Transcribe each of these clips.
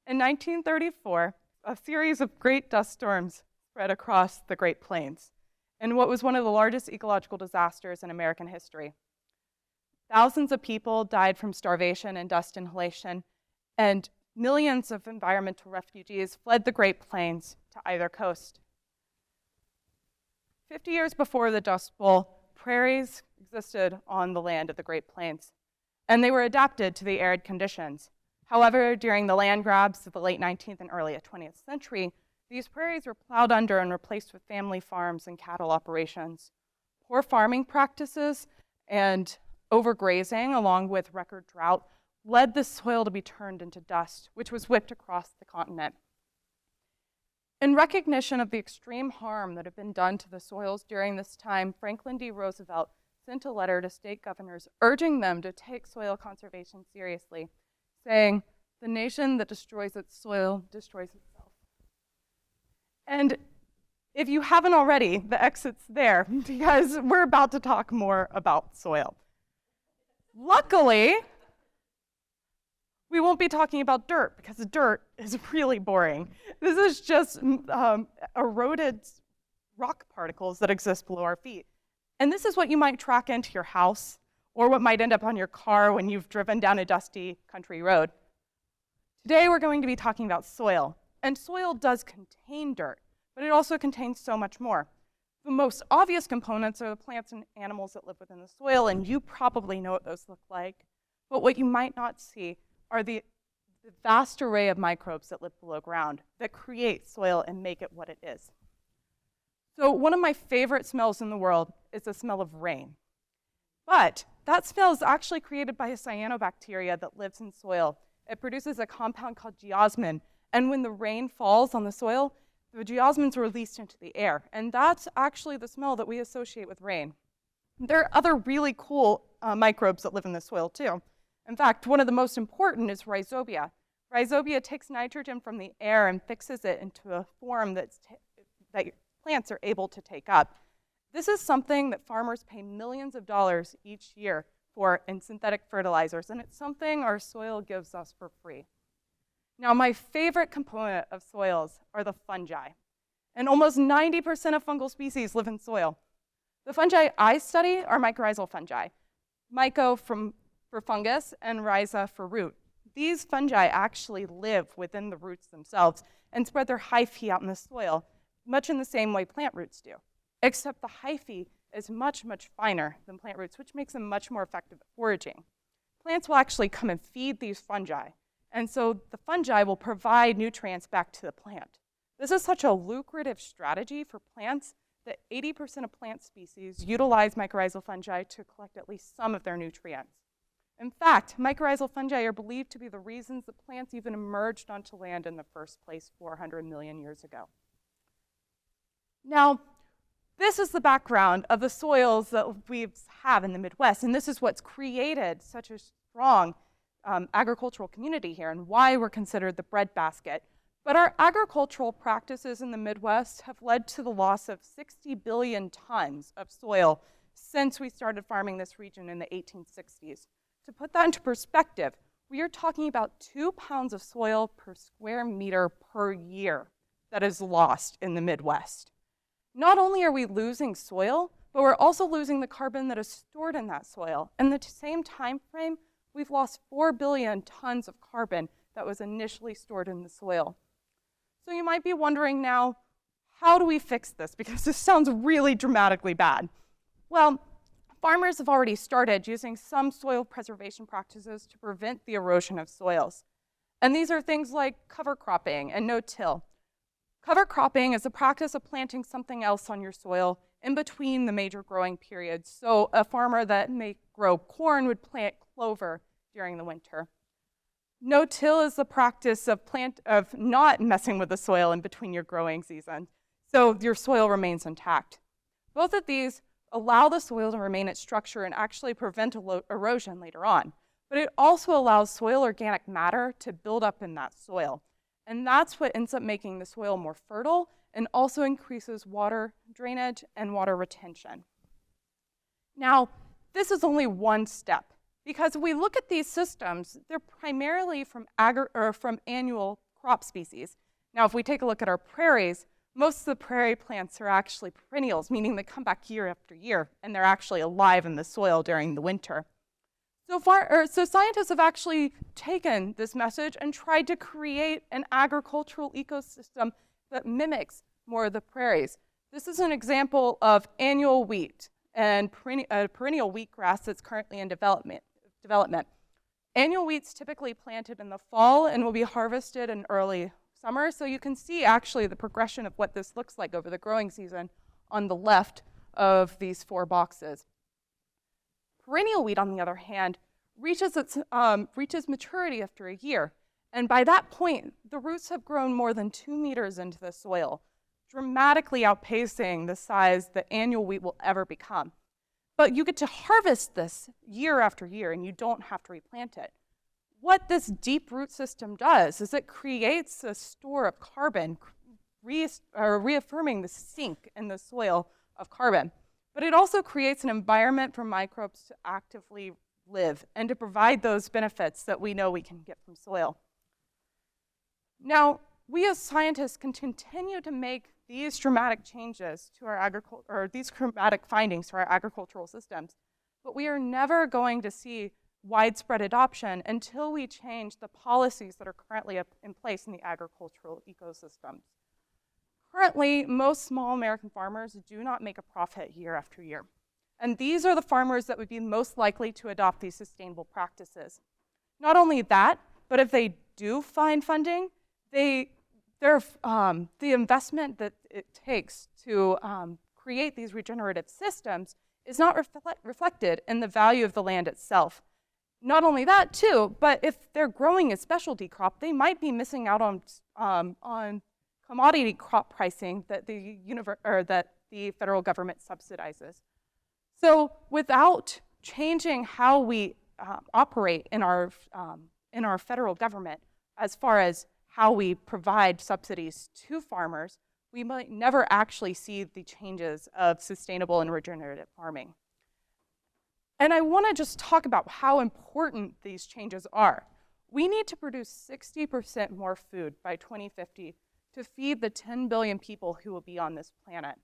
In 1934, a series of great dust storms spread across the Great Plains in what was one of the largest ecological disasters in American history. Thousands of people died from starvation and dust inhalation, and millions of environmental refugees fled the Great Plains to either coast. 50 years before the Dust Bowl, prairies existed on the land of the Great Plains, and they were adapted to the arid conditions. However, during the land grabs of the late 19th and early 20th century, these prairies were plowed under and replaced with family farms and cattle operations. Poor farming practices and overgrazing, along with record drought, led the soil to be turned into dust, which was whipped across the continent. In recognition of the extreme harm that had been done to the soils during this time, Franklin D. Roosevelt sent a letter to state governors urging them to take soil conservation seriously, saying, "The nation that destroys its soil destroys itself." And if you haven't already, the exit's there, because we're about to talk more about soil. Luckily, we won't be talking about dirt, because dirt is really boring. This is just eroded rock particles that exist below our feet. And this is what you might track into your house, or what might end up on your car when you've driven down a dusty country road. Today, we're going to be talking about soil. And soil does contain dirt, but it also contains so much more. The most obvious components are the plants and animals that live within the soil, and you probably know what those look like. But what you might not see are the vast array of microbes that live below ground that create soil and make it what it is. So one of my favorite smells in the world is the smell of rain. But that smell is actually created by a cyanobacteria that lives in soil. It produces a compound called geosmin, and when the rain falls on the soil, the geosmin are released into the air, and that's actually the smell that we associate with rain. There are other really cool microbes that live in the soil too. In fact, one of the most important is rhizobia. Rhizobia takes nitrogen from the air and fixes it into a form that plants are able to take up. This is something that farmers pay millions of dollars each year for in synthetic fertilizers, and it's something our soil gives us for free. Now, my favorite component of soils are the fungi, and almost 90% of fungal species live in soil. The fungi I study are mycorrhizal fungi, myco for fungus and rhiza for root. These fungi actually live within the roots themselves and spread their hyphae out in the soil, much in the same way plant roots do, except the hyphae is much, much finer than plant roots, which makes them much more effective at foraging. Plants will actually come and feed these fungi, and so the fungi will provide nutrients back to the plant. This is such a lucrative strategy for plants that 80% of plant species utilize mycorrhizal fungi to collect at least some of their nutrients. In fact, mycorrhizal fungi are believed to be the reasons that plants even emerged onto land in the first place 400 million years ago. Now, this is the background of the soils that we have in the Midwest, and this is what's created such a strong agricultural community here and why we're considered the breadbasket. But our agricultural practices in the Midwest have led to the loss of 60 billion tons of soil since we started farming this region in the 1860s. To put that into perspective, we are talking about 2 pounds of soil per square meter per year that is lost in the Midwest. Not only are we losing soil, but we're also losing the carbon that is stored in that soil. In the same time frame, we've lost 4 billion tons of carbon that was initially stored in the soil. So you might be wondering now, how do we fix this? Because this sounds really dramatically bad. Well, farmers have already started using some soil preservation practices to prevent the erosion of soils. And these are things like cover cropping and no-till. Cover cropping is a practice of planting something else on your soil in between the major growing periods. So a farmer that may grow corn would plant clover during the winter. No-till is the practice of not messing with the soil in between your growing seasons, so your soil remains intact. Both of these allow the soil to remain its structure and actually prevent erosion later on. But it also allows soil organic matter to build up in that soil. And that's what ends up making the soil more fertile and also increases water drainage and water retention. Now, this is only one step, because if we look at these systems, they're primarily from annual crop species. Now, if we take a look at our prairies, most of the prairie plants are actually perennials, meaning they come back year after year, and they're actually alive in the soil during the winter. So scientists have actually taken this message and tried to create an agricultural ecosystem that mimics more of the prairies. This is an example of annual wheat and perennial wheatgrass that's currently in development. Annual wheat's typically planted in the fall and will be harvested in early summer. So you can see actually the progression of what this looks like over the growing season on the left of these 4 boxes. Perennial wheat, on the other hand, reaches maturity after a year. And by that point, the roots have grown more than 2 meters into the soil, dramatically outpacing the size that annual wheat will ever become. But you get to harvest this year after year, and you don't have to replant it. What this deep root system does is it creates a store of carbon, reaffirming the sink in the soil of carbon. But it also creates an environment for microbes to actively live and to provide those benefits that we know we can get from soil. Now, we as scientists can continue to make these dramatic changes to our these dramatic findings to our agricultural systems, but we are never going to see widespread adoption until we change the policies that are currently in place in the agricultural ecosystems. Currently, most small American farmers do not make a profit year after year. And these are the farmers that would be most likely to adopt these sustainable practices. Not only that, but if they do find funding, the investment that it takes to create these regenerative systems is not reflected in the value of the land itself. Not only that, too, but if they're growing a specialty crop, they might be missing out on commodity crop pricing that the federal government subsidizes. So without changing how we operate in our federal government as far as how we provide subsidies to farmers, we might never actually see the changes of sustainable and regenerative farming. And I want to just talk about how important these changes are. We need to produce 60% more food by 2050 to feed the 10 billion people who will be on this planet.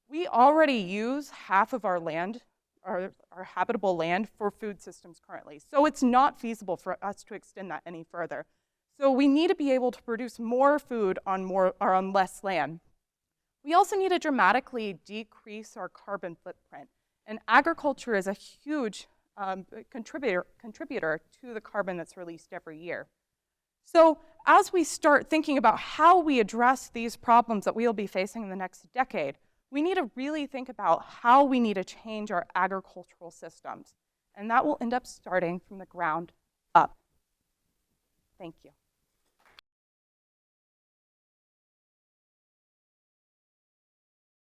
We already use half of our land, our habitable land, for food systems currently. So it's not feasible for us to extend that any further. So we need to be able to produce more food on less land. We also need to dramatically decrease our carbon footprint. And agriculture is a huge contributor to the carbon that's released every year. So as we start thinking about how we address these problems that we'll be facing in the next decade, we need to really think about how we need to change our agricultural systems. And that will end up starting from the ground up. Thank you.